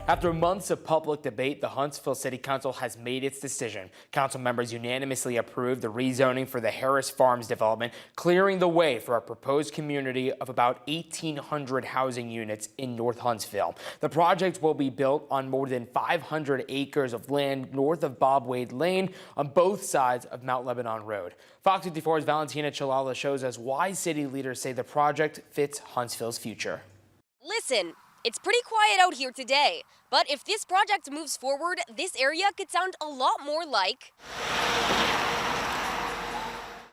After months of public debate, the Huntsville City Council has made its decision. Council members unanimously approved the rezoning for the Harris Farms development, clearing the way for a proposed community of about 1,800 housing units in North Huntsville. The project will be built on more than 500 acres of land north of Bob Wade Lane on both sides of Mount Lebanon Road. Fox 54's Valentina Chalala shows us why city leaders say the project fits Huntsville's future. Listen, it's pretty quiet out here today, but if this project moves forward, this area could sound a lot more like...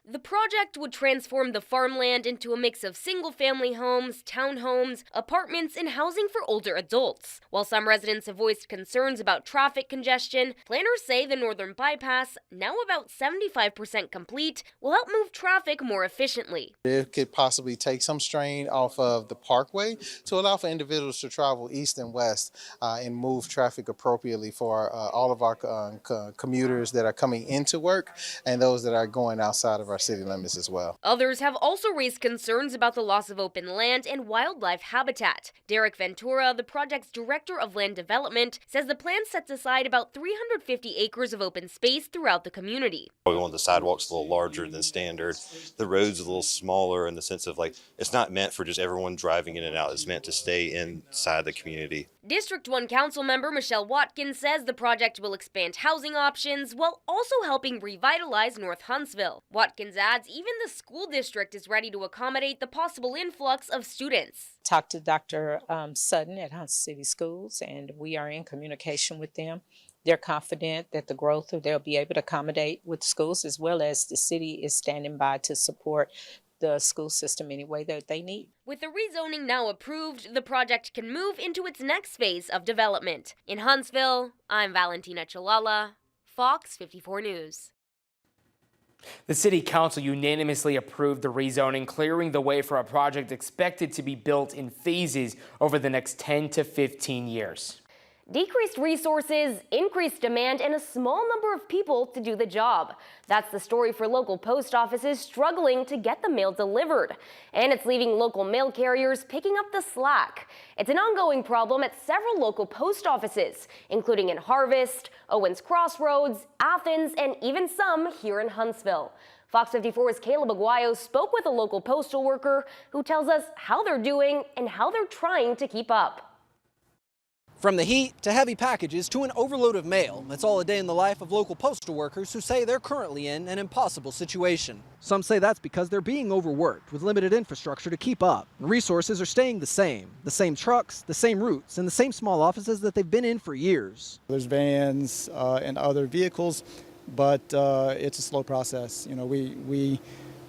The project would transform the farmland into a mix of single-family homes, townhomes, apartments, and housing for older adults. While some residents have voiced concerns about traffic congestion, planners say the northern bypass, now about 75% complete, will help move traffic more efficiently. It could possibly take some strain off of the parkway to allow for individuals to travel east and west and move traffic appropriately for all of our commuters that are coming into work and those that are going outside of our city limits as well. Others have also raised concerns about the loss of open land and wildlife habitat. Derek Ventura, the project's director of land development, says the plan sets aside about 350 acres of open space throughout the community. We want the sidewalks a little larger than standard. The roads a little smaller in the sense of it's not meant for just everyone driving in and out. It's meant to stay inside the community. District 1 council member Michelle Watkins says the project will expand housing options while also helping revitalize North Huntsville. Watkins adds even the school district is ready to accommodate the possible influx of students. Talked to Dr. Sutton at Huntsville City Schools, and we are in communication with them. They're confident that the growth they'll be able to accommodate with schools, as well as the city is standing by to support the school system any way that they need. With the rezoning now approved, the project can move into its next phase of development. In Huntsville, I'm Valentina Chalala, Fox 54 News. The City Council unanimously approved the rezoning, clearing the way for a project expected to be built in phases over the next 10 to 15 years. Decreased resources, increased demand, and a small number of people to do the job. That's the story for local post offices struggling to get the mail delivered. And it's leaving local mail carriers picking up the slack. It's an ongoing problem at several local post offices, including in Harvest, Owens Crossroads, Athens, and even some here in Huntsville. Fox 54's Caleb Aguayo spoke with a local postal worker who tells us how they're doing and how they're trying to keep up. From the heat to heavy packages to an overload of mail, it's all a day in the life of local postal workers who say they're currently in an impossible situation. Some say that's because they're being overworked with limited infrastructure to keep up. Resources are staying the same trucks, the same routes, and the same small offices that they've been in for years. There's vans and other vehicles, but it's a slow process. You know, we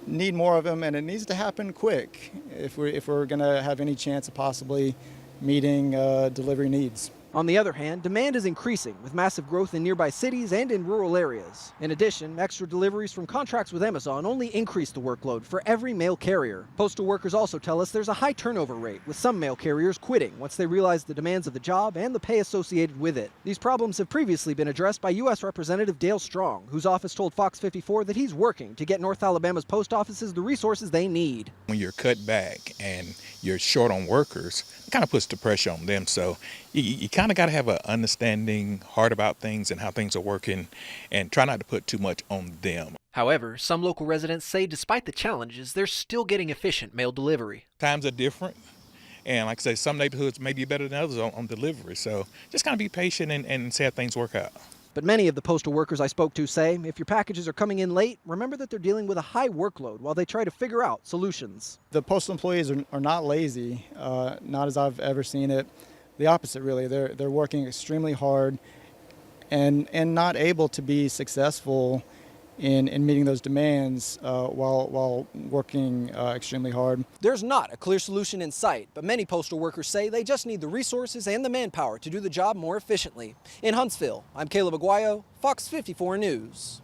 need more of them, and it needs to happen quick if we're going to have any chance of possibly meeting delivery needs. On the other hand, demand is increasing with massive growth in nearby cities and in rural areas. In addition, extra deliveries from contracts with Amazon only increase the workload for every mail carrier. Postal workers also tell us there's a high turnover rate, with some mail carriers quitting once they realize the demands of the job and the pay associated with it. These problems have previously been addressed by U.S. Representative Dale Strong, whose office told Fox 54 that he's working to get North Alabama's post offices the resources they need. When you're cut back and you're short on workers, it kind of puts the pressure on them. So you kind of got to have an understanding heart about things and how things are working and try not to put too much on them. However, some local residents say despite the challenges, they're still getting efficient mail delivery. Times are different. And like I say, some neighborhoods may be better than others on delivery. So just kind of be patient and see how things work out. But many of the postal workers I spoke to say if your packages are coming in late, remember that they're dealing with a high workload while they try to figure out solutions. The postal employees are not lazy, not as I've ever seen it. The opposite, really. They're working extremely hard and not able to be successful in meeting those demands while working extremely hard. There's not a clear solution in sight, but many postal workers say they just need the resources and the manpower to do the job more efficiently. In Huntsville, I'm Caleb Aguayo, Fox 54 News.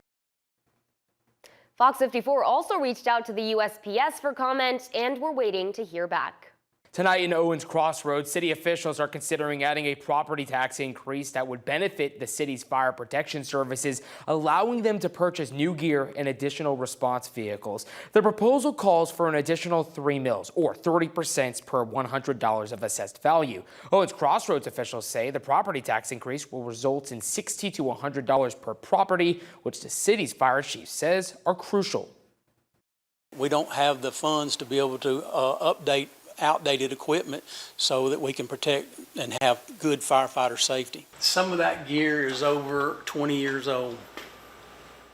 Fox 54 also reached out to the USPS for comment, and we're waiting to hear back. Tonight in Owens Crossroads, city officials are considering adding a property tax increase that would benefit the city's fire protection services, allowing them to purchase new gear and additional response vehicles. The proposal calls for an additional 3 mills, or 30% per $100 of assessed value. Owens Crossroads officials say the property tax increase will result in $60 to $100 per property, which the city's fire chief says are crucial. We don't have the funds to be able to update outdated equipment so that we can protect and have good firefighter safety. Some of that gear is over 20 years old.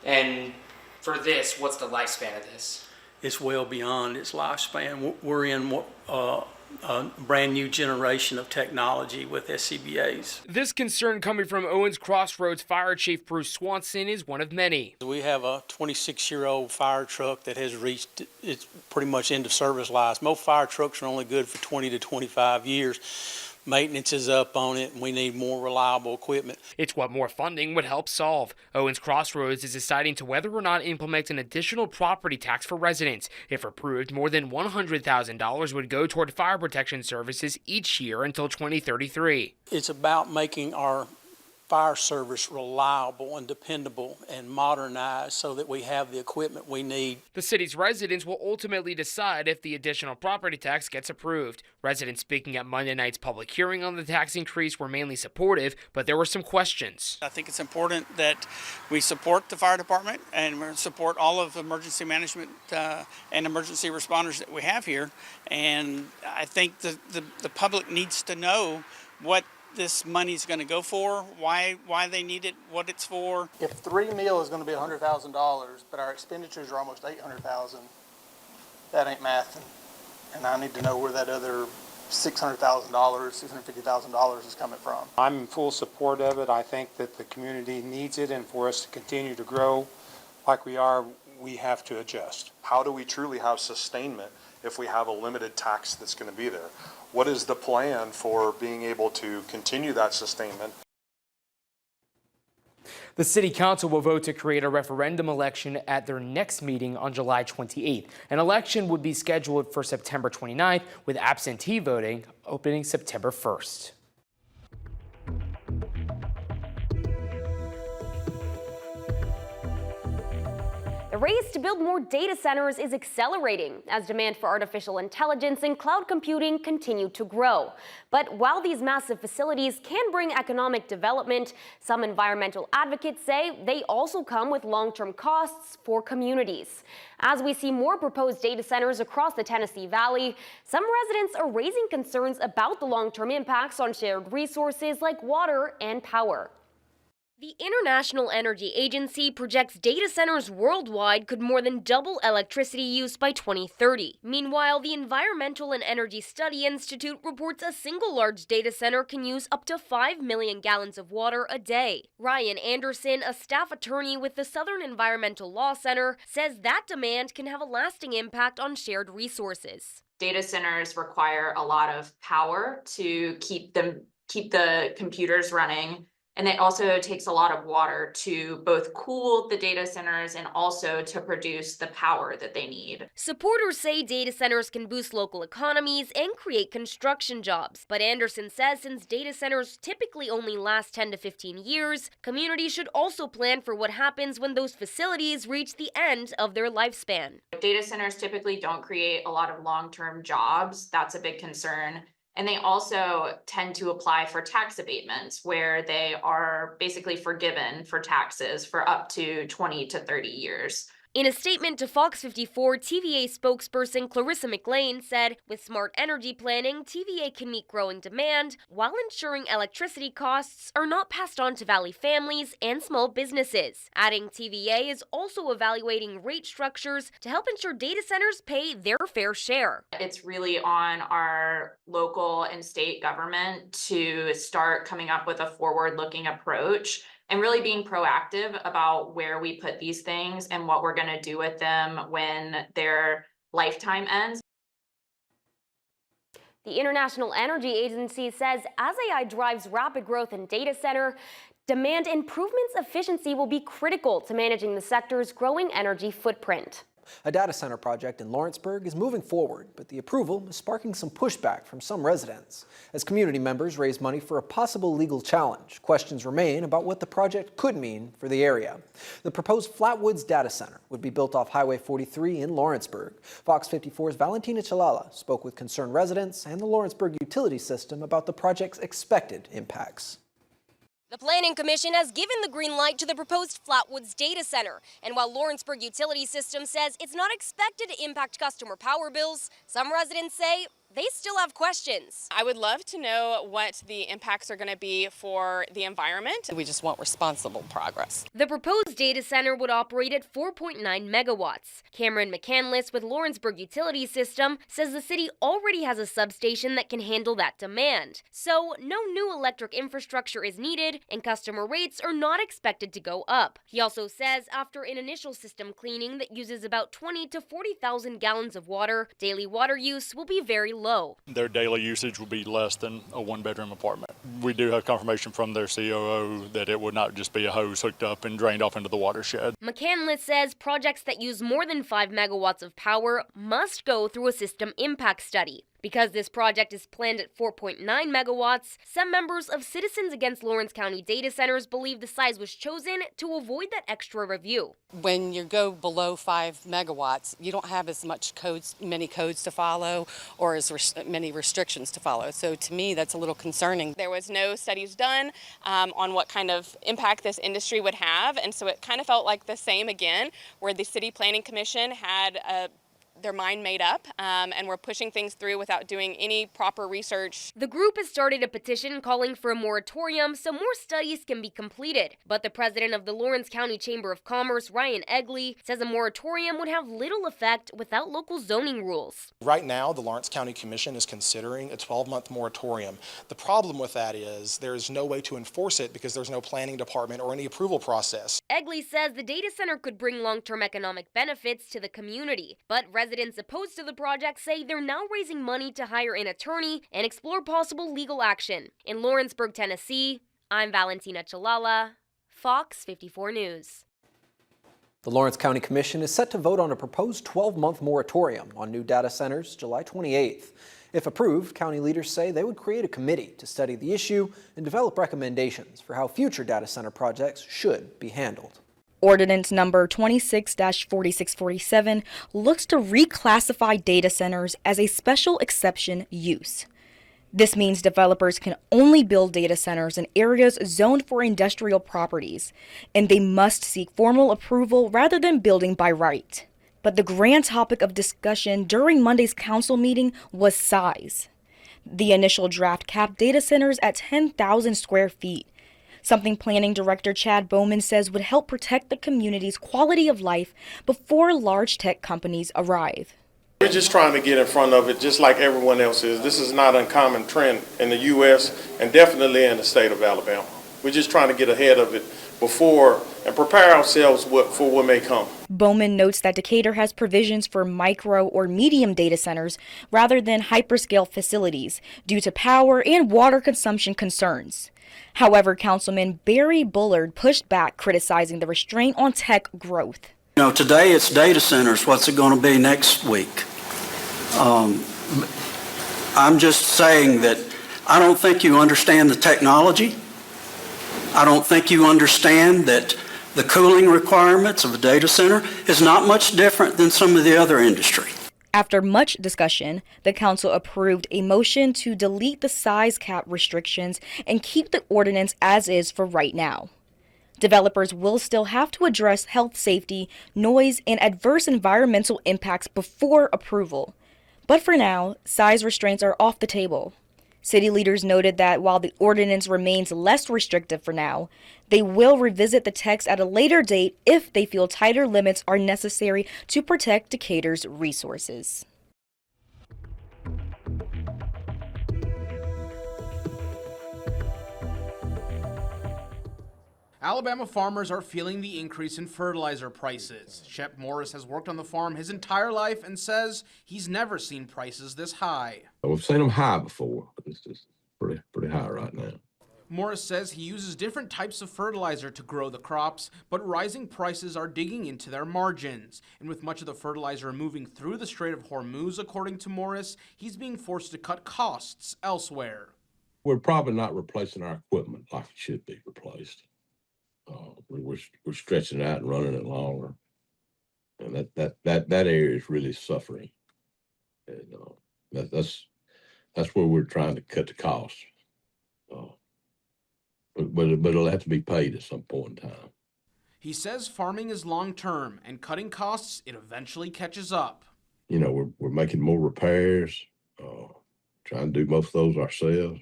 And for this, what's the lifespan of this? It's well beyond its lifespan. We're in a brand new generation of technology with SCBAs. This concern coming from Owens Crossroads Fire Chief Bruce Swanson is one of many. We have a 26-year-old fire truck that has reached its pretty much end of service life. Most fire trucks are only good for 20 to 25 years. Maintenance is up on it, and we need more reliable equipment. It's what more funding would help solve. Owens Crossroads is deciding to whether or not implement an additional property tax for residents. If approved, more than $100,000 would go toward fire protection services each year until 2033. It's about making our fire service reliable and dependable and modernized so that we have the equipment we need. The city's residents will ultimately decide if the additional property tax gets approved. Residents speaking at Monday night's public hearing on the tax increase were mainly supportive, but there were some questions. I think it's important that we support the fire department and we support all of the emergency management and emergency responders that we have here. And I think the public needs to know what this money is going to go for, why they need it, what it's for. If 3 mil is going to be $100,000, but our expenditures are almost $800,000, that ain't math. And I need to know where that other $600,000, $650,000 is coming from. I'm in full support of it. I think that the community needs it, and for us to continue to grow like we are, we have to adjust. How do we truly have sustainment if we have a limited tax that's going to be there? What is the plan for being able to continue that sustainment? The City Council will vote to create a referendum election at their next meeting on July 28th. An election would be scheduled for September 29th, with absentee voting opening September 1st. The race to build more data centers is accelerating as demand for artificial intelligence and cloud computing continue to grow. But while these massive facilities can bring economic development, some environmental advocates say they also come with long-term costs for communities. As we see more proposed data centers across the Tennessee Valley, some residents are raising concerns about the long-term impacts on shared resources like water and power. The International Energy Agency projects data centers worldwide could more than double electricity use by 2030. Meanwhile, the Environmental and Energy Study Institute reports a single large data center can use up to 5 million gallons of water a day. Ryan Anderson, a staff attorney with the Southern Environmental Law Center, says that demand can have a lasting impact on shared resources. Data centers require a lot of power to keep the computers running. And it also takes a lot of water to both cool the data centers and also to produce the power that they need. Supporters say data centers can boost local economies and create construction jobs. But Anderson says since data centers typically only last 10 to 15 years, communities should also plan for what happens when those facilities reach the end of their lifespan. Data centers typically don't create a lot of long-term jobs. That's a big concern. And they also tend to apply for tax abatements where they are basically forgiven for taxes for up to 20 to 30 years. In a statement to FOX54, TVA spokesperson Clarissa McLean said, with smart energy planning, TVA can meet growing demand while ensuring electricity costs are not passed on to Valley families and small businesses. Adding TVA is also evaluating rate structures to help ensure data centers pay their fair share. It's really on our local and state government to start coming up with a forward-looking approach and really being proactive about where we put these things and what we're going to do with them when their lifetime ends. The International Energy Agency says as AI drives rapid growth in data center demand, improvements efficiency will be critical to managing the sector's growing energy footprint. A data center project in Lawrenceburg is moving forward, but the approval is sparking some pushback from some residents. As community members raise money for a possible legal challenge, questions remain about what the project could mean for the area. The proposed Flatwoods data center would be built off Highway 43 in Lawrenceburg. Fox 54's Valentina Chalala spoke with concerned residents and the Lawrenceburg utility system about the project's expected impacts. The Planning Commission has given the green light to the proposed Flatwoods data center. And while Lawrenceburg Utility System says it's not expected to impact customer power bills, some residents say they still have questions. I would love to know what the impacts are going to be for the environment. We just want responsible progress. The proposed data center would operate at 4.9 megawatts. Cameron McCandless with Lawrenceburg Utility System says the city already has a substation that can handle that demand. So no new electric infrastructure is needed and customer rates are not expected to go up. He also says after an initial system cleaning that uses about 20 to 40,000 gallons of water, daily water use will be very low. Their daily usage will be less than a one-bedroom apartment. We do have confirmation from their COO that it would not just be a hose hooked up and drained off into the watershed. McCandless says projects that use more than 5 megawatts of power must go through a system impact study. Because this project is planned at 4.9 megawatts, some members of Citizens Against Lawrence County Data Centers believe the size was chosen to avoid that extra review. When you go below 5 megawatts, you don't have as many codes to follow or as many restrictions to follow. So to me, that's a little concerning. There was no studies done on what kind of impact this industry would have, and so it kind of felt like the same again, where the City Planning Commission had their mind made up and we're pushing things through without doing any proper research. The group has started a petition calling for a moratorium so more studies can be completed. But the president of the Lawrence County Chamber of Commerce, Ryan Egley, says a moratorium would have little effect without local zoning rules. Right now, the Lawrence County Commission is considering a 12-month moratorium. The problem with that is there is no way to enforce it because there's no planning department or any approval process. Egley says the data center could bring long-term economic benefits to the community, but residents opposed to the project say they're now raising money to hire an attorney and explore possible legal action. In Lawrenceburg, Tennessee, I'm Valentina Chalala, Fox 54 News. The Lawrence County Commission is set to vote on a proposed 12-month moratorium on new data centers July 28th. If approved, county leaders say they would create a committee to study the issue and develop recommendations for how future data center projects should be handled. Ordinance number 26-4647 looks to reclassify data centers as a special exception use. This means developers can only build data centers in areas zoned for industrial properties, and they must seek formal approval rather than building by right. But the grand topic of discussion during Monday's council meeting was size. The initial draft capped data centers at 10,000 square feet, something Planning Director Chad Bowman says would help protect the community's quality of life before large tech companies arrive. We're just trying to get in front of it just like everyone else is. This is not an uncommon trend in the U.S. and definitely in the state of Alabama. We're just trying to get ahead of it before and prepare ourselves for what may come. Bowman notes that Decatur has provisions for micro or medium data centers rather than hyperscale facilities due to power and water consumption concerns. However, Councilman Barry Bullard pushed back, criticizing the restraint on tech growth. You know, today it's data centers. What's it going to be next week? I'm just saying that I don't think you understand the technology. I don't think you understand that the cooling requirements of a data center is not much different than some of the other industry. After much discussion, the council approved a motion to delete the size cap restrictions and keep the ordinance as is for right now. Developers will still have to address health, safety, noise, and adverse environmental impacts before approval. But for now, size restraints are off the table. City leaders noted that while the ordinance remains less restrictive for now, they will revisit the text at a later date if they feel tighter limits are necessary to protect Decatur's resources. Alabama farmers are feeling the increase in fertilizer prices. Shep Morris has worked on the farm his entire life and says he's never seen prices this high. We've seen them high before, but it's just pretty high right now. Morris says he uses different types of fertilizer to grow the crops, but rising prices are digging into their margins. And with much of the fertilizer moving through the Strait of Hormuz, according to Morris, he's being forced to cut costs elsewhere. We're probably not replacing our equipment like it should be replaced. We're stretching it out and running it longer, and that area is really suffering. And that's where we're trying to cut the costs. But it'll have to be paid at some point in time. He says farming is long-term, and cutting costs, it eventually catches up. You know, we're making more repairs, trying to do most of those ourselves.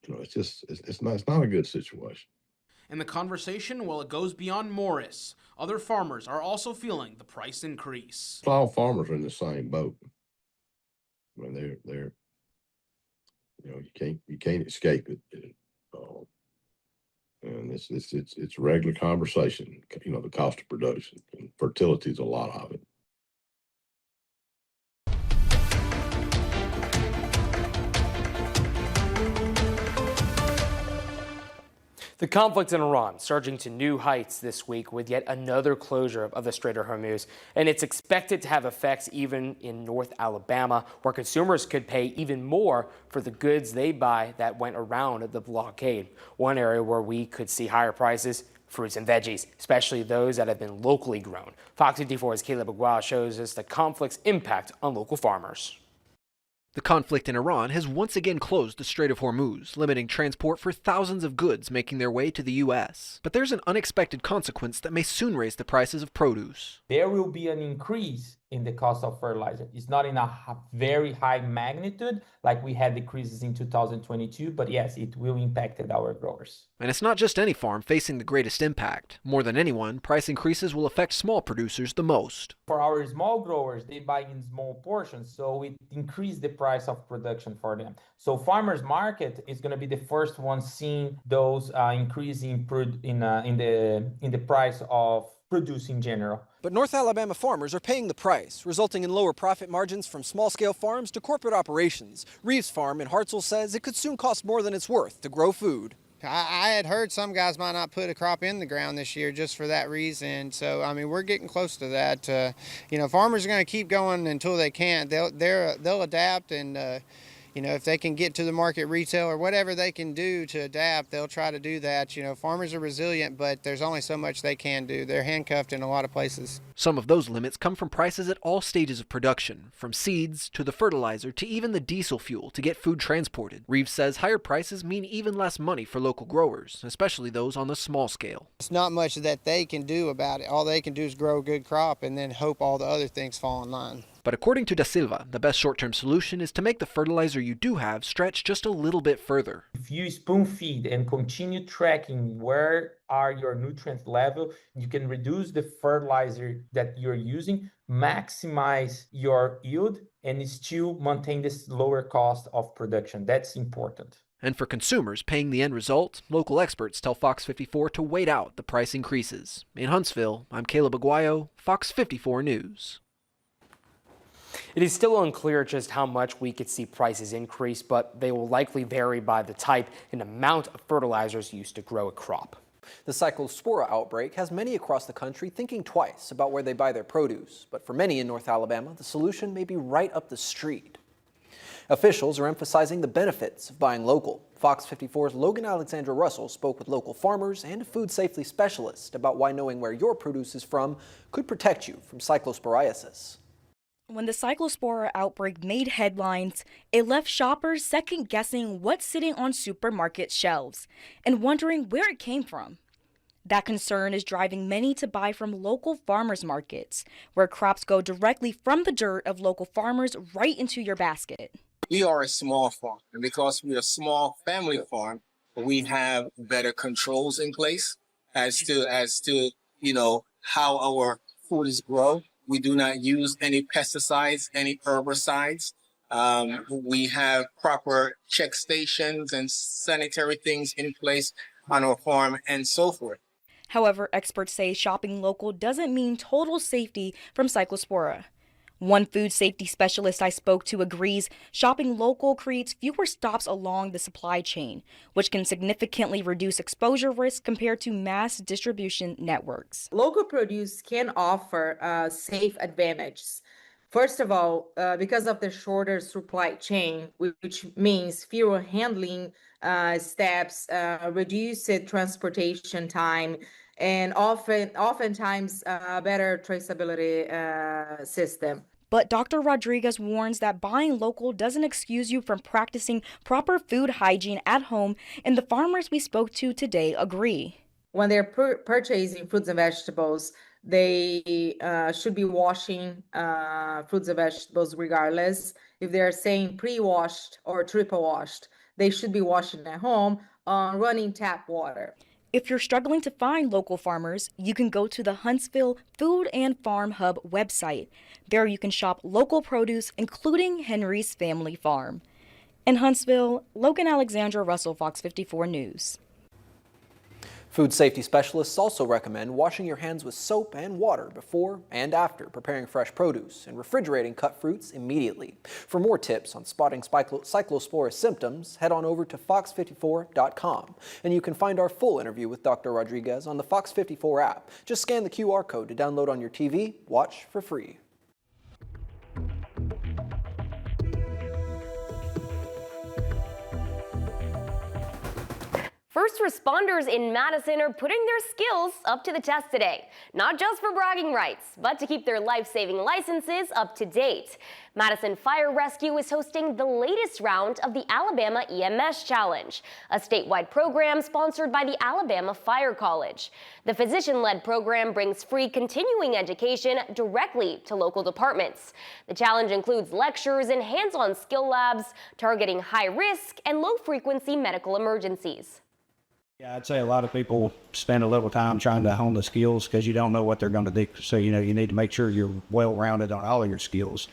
You know, it's not a good situation. And the conversation, well, it goes beyond Morris. Other farmers are also feeling the price increase. All farmers are in the same boat. I mean, they're you know, you can't escape it. And it's a regular conversation. You know, the cost of production, and fertility is a lot of it. The conflict in Iran surging to new heights this week with yet another closure of the Strait of Hormuz, and it's expected to have effects even in North Alabama, where consumers could pay even more for the goods they buy that went around the blockade. One area where we could see higher prices: fruits and veggies, especially those that have been locally grown. FOX54's Caleb Aguayo shows us the conflict's impact on local farmers. The conflict in Iran has once again closed the Strait of Hormuz, limiting transport for thousands of goods making their way to the U.S. But there's an unexpected consequence that may soon raise the prices of produce. There will be an increase in the cost of fertilizer. It's not in a very high magnitude like we had decreases in 2022, but yes, it will impact our growers. And it's not just any farm facing the greatest impact. More than anyone, price increases will affect small producers the most. For our small growers, they buy in small portions, so it increased the price of production for them. So farmers market is going to be the first one seeing those increase in the price of produce in general. But North Alabama farmers are paying the price, resulting in lower profit margins from small-scale farms to corporate operations. Reeves Farm in Hartselle says it could soon cost more than it's worth to grow food. I had heard some guys might not put a crop in the ground this year just for that reason. So, I mean, we're getting close to that. You know, farmers are going to keep going until they can't. They'll adapt, and you know, if they can get to the market retail or whatever they can do to adapt, they'll try to do that. You know, farmers are resilient, but there's only so much they can do. They're handcuffed in a lot of places. Some of those limits come from prices at all stages of production, from seeds to the fertilizer to even the diesel fuel to get food transported. Reeves says higher prices mean even less money for local growers, especially those on the small scale. It's not much that they can do about it. All they can do is grow a good crop and then hope all the other things fall in line. But according to Da Silva, the best short-term solution is to make the fertilizer you do have stretch just a little bit further. If you spoon feed and continue tracking where are your nutrient level, you can reduce the fertilizer that you're using, maximize your yield, and still maintain this lower cost of production. That's important. And for consumers paying the end result, local experts tell FOX54 to wait out the price increases. In Huntsville, I'm Caleb Aguayo, FOX54 News. It is still unclear just how much we could see prices increase, but they will likely vary by the type and amount of fertilizers used to grow a crop. The cyclospora outbreak has many across the country thinking twice about where they buy their produce. But for many in North Alabama, the solution may be right up the street. Officials are emphasizing the benefits of buying local. FOX54's Logan Alexandra Russell spoke with local farmers and a food safety specialist about why knowing where your produce is from could protect you from cyclosporiasis. When the cyclospora outbreak made headlines, it left shoppers second-guessing what's sitting on supermarket shelves and wondering where it came from. That concern is driving many to buy from local farmers markets, where crops go directly from the dirt of local farmers right into your basket. We are a small farm, and because we're a small family farm, we have better controls in place as to you know, how our food is grown. We do not use any pesticides, any herbicides. We have proper check stations and sanitary things in place on our farm and so forth. However, experts say shopping local doesn't mean total safety from cyclospora. One food safety specialist I spoke to agrees shopping local creates fewer stops along the supply chain, which can significantly reduce exposure risk compared to mass distribution networks. Local produce can offer safe advantages. First of all, because of the shorter supply chain, which means fewer handling steps, reduced transportation time, and oftentimes better traceability system. But Dr. Rodriguez warns that buying local doesn't excuse you from practicing proper food hygiene at home, and the farmers we spoke to today agree. When they're purchasing fruits and vegetables, they should be washing fruits and vegetables regardless. If they're saying pre-washed or triple washed, they should be washing at home on running tap water. If you're struggling to find local farmers, you can go to the Huntsville Food and Farm Hub website. There you can shop local produce, including Henry's Family Farm. In Huntsville, Logan Alexandra Russell, Fox 54 News. Food safety specialists also recommend washing your hands with soap and water before and after preparing fresh produce and refrigerating cut fruits immediately. For more tips on spotting cyclospora symptoms, head on over to FOX54.com. And you can find our full interview with Dr. Rodriguez on the Fox 54 app. Just scan the QR code to download on your TV. Watch for free. First responders in Madison are putting their skills up to the test today, not just for bragging rights, but to keep their life-saving licenses up to date. Madison Fire Rescue is hosting the latest round of the Alabama EMS Challenge, a statewide program sponsored by the Alabama Fire College. The physician-led program brings free continuing education directly to local departments. The challenge includes lectures and hands-on skill labs targeting high-risk and low-frequency medical emergencies. Yeah, I'd say a lot of people spend a little time trying to hone the skills because you don't know what they're going to do. So, you need to make sure you're well-rounded on all of your skills.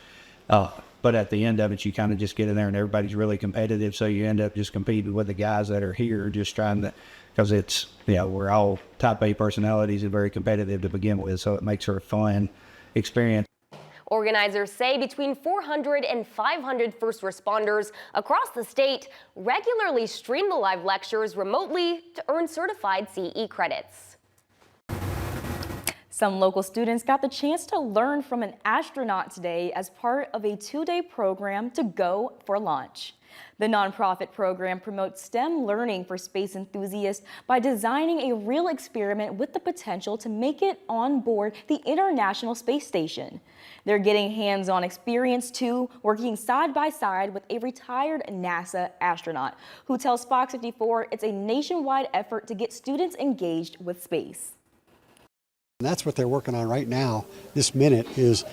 But at the end of it, you kind of just get in there and everybody's really competitive. So you end up just competing with the guys that are here just trying to, because it's, we're all type A personalities and very competitive to begin with. So it makes for a fun experience. Organizers say between 400 and 500 first responders across the state regularly stream the live lectures remotely to earn certified CE credits. Some local students got the chance to learn from an astronaut today as part of a two-day program to go for launch. The nonprofit program promotes STEM learning for space enthusiasts by designing a real experiment with the potential to make it on board the International Space Station. They're getting hands-on experience too, working side by side with a retired NASA astronaut who tells Fox 54 it's a nationwide effort to get students engaged with space. And that's what they're working on right now, this minute, is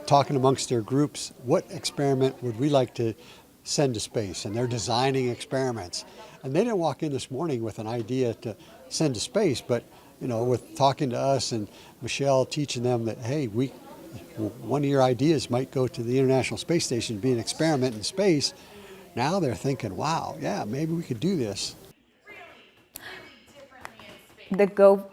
talking amongst their groups, what experiment would we like to send to space? And they're designing experiments. And they didn't walk in this morning with an idea to send to space, but with talking to us and Michelle teaching them that, hey, one of your ideas might go to the International Space Station, be an experiment in space. Now they're thinking, wow, yeah, maybe we could do this. The Go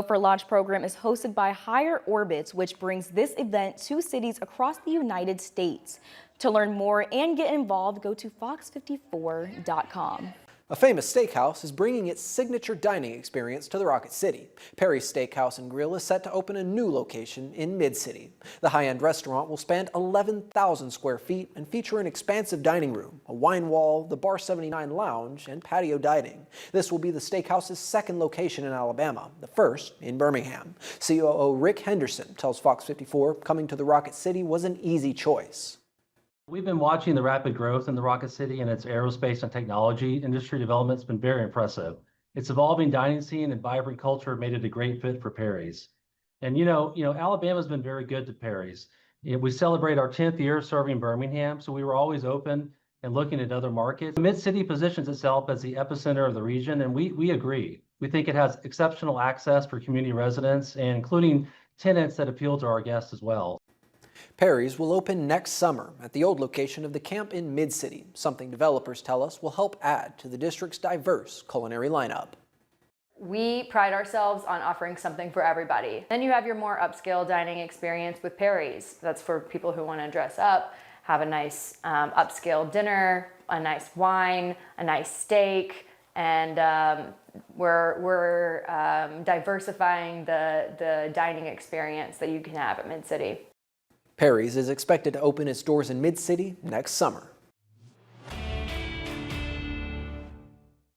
for Launch program is hosted by Higher Orbits, which brings this event to cities across the United States. To learn more and get involved, go to fox54.com. A famous steakhouse is bringing its signature dining experience to the Rocket City. Perry's Steakhouse and Grill is set to open a new location in Mid-City. The high-end restaurant will span 11,000 square feet and feature an expansive dining room, a wine wall, the Bar 79 lounge, and patio dining. This will be the steakhouse's second location in Alabama, the first in Birmingham. COO Rick Henderson tells Fox 54 coming to the Rocket City was an easy choice. We've been watching the rapid growth in the Rocket City, and its aerospace and technology industry development has been very impressive. Its evolving dining scene and vibrant culture made it a great fit for Perry's. And Alabama's been very good to Perry's. We celebrate our 10th year serving Birmingham, so we were always open and looking at other markets. Mid-City positions itself as the epicenter of the region, and we agree. We think it has exceptional access for community residents, and including tenants that appeal to our guests as well. Perry's will open next summer at the old location of the camp in Mid-City, something developers tell us will help add to the district's diverse culinary lineup. We pride ourselves on offering something for everybody. Then you have your more upscale dining experience with Perry's. That's for people who want to dress up, have a nice upscale dinner, a nice wine, a nice steak, and we're diversifying the dining experience that you can have at Mid-City. Perry's is expected to open its doors in Mid-City next summer.